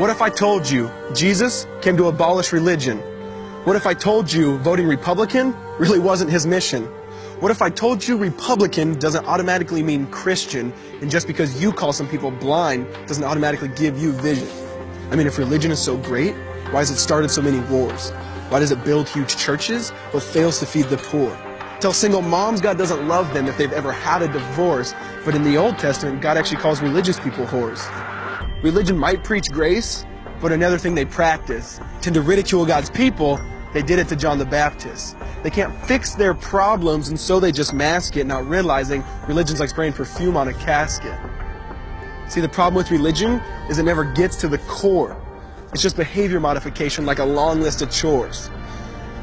What if I told you Jesus came to abolish religion? What if I told you voting Republican really wasn't his mission? What if I told you Republican doesn't automatically mean Christian, and just because you call some people blind doesn't automatically give you vision? I mean, if religion is so great, why has it started so many wars? Why does it build huge churches but fails to feed the poor? Tell single moms God doesn't love them if they've ever had a divorce, but in the Old Testament, God actually calls religious people whores. Religion might preach grace, but another thing they practice. Tend to ridicule God's people. They did it to John the Baptist. They can't fix their problems, and so they just mask it, not realizing religion's like spraying perfume on a casket. See, the problem with religion is it never gets to the core. It's just behavior modification, like a long list of chores.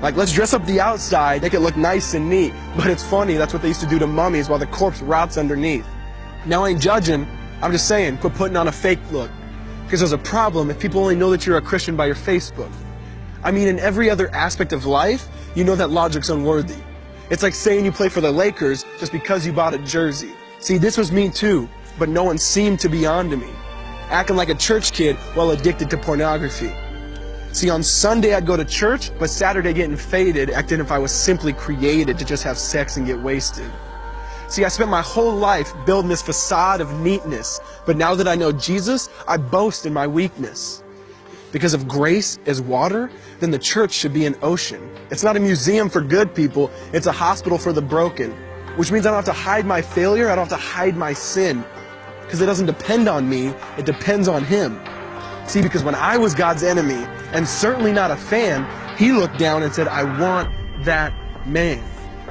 Like, let's dress up the outside, make it look nice and neat. But it's funny, that's what they used to do to mummies while the corpse rots underneath. Now, I ain't judging, I'm just saying, quit putting on a fake look. Because there's a problem if people only know that you're a Christian by your Facebook. I mean, in every other aspect of life, you know that logic's unworthy. It's like saying you play for the Lakers just because you bought a jersey. See, this was me too, but no one seemed to be on to me. Acting like a church kid while addicted to pornography. See, on Sunday I'd go to church, but Saturday getting faded, acting if I was simply created to just have sex and get wasted. See, I spent my whole life building this facade of neatness, but now that I know Jesus, I boast in my weakness. Because if grace is water, then the church should be an ocean. It's not a museum for good people, it's a hospital for the broken. Which means I don't have to hide my failure, I don't have to hide my sin. Because it doesn't depend on me, it depends on Him. See, because when I was God's enemy, and certainly not a fan, He looked down and said, I want that man.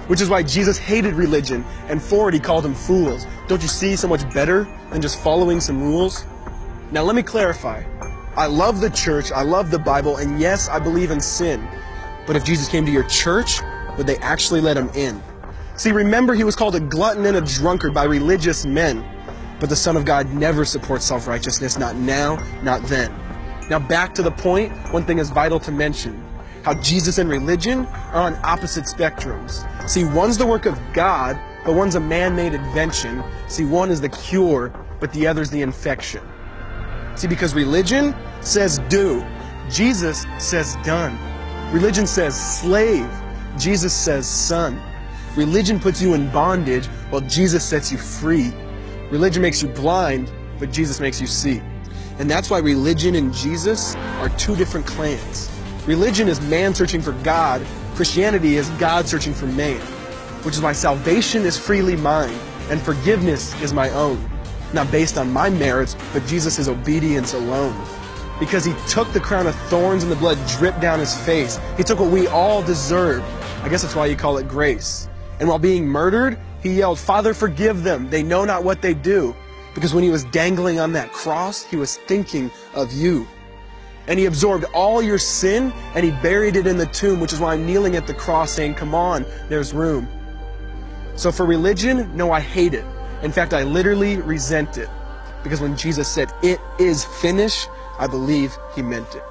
Which is why Jesus hated religion, and for it He called them fools. Don't you see so much better than just following some rules? Now let me clarify. I love the church, I love the Bible, and yes, I believe in sin. But if Jesus came to your church, would they actually let Him in? See, remember He was called a glutton and a drunkard by religious men. But the Son of God never supports self-righteousness, not now, not then. Now back to the point, one thing is vital to mention. How Jesus and religion are on opposite spectrums. See, one's the work of God, but one's a man-made invention. See, one is the cure, but the other's the infection. See, because religion says do, Jesus says done. Religion says slave, Jesus says son. Religion puts you in bondage, while Jesus sets you free. Religion makes you blind, but Jesus makes you see. And that's why religion and Jesus are two different clans. Religion is man searching for God. Christianity is God searching for man. Which is why salvation is freely mine, and forgiveness is my own. Not based on my merits, but Jesus' obedience alone. Because He took the crown of thorns and the blood dripped down His face. He took what we all deserved. I guess that's why you call it grace. And while being murdered, He yelled, Father, forgive them. They know not what they do. Because when He was dangling on that cross, He was thinking of you. And He absorbed all your sin, and He buried it in the tomb, which is why I'm kneeling at the cross saying, come on, there's room. So for religion, no, I hate it. In fact, I literally resent it. Because when Jesus said, it is finished, I believe He meant it.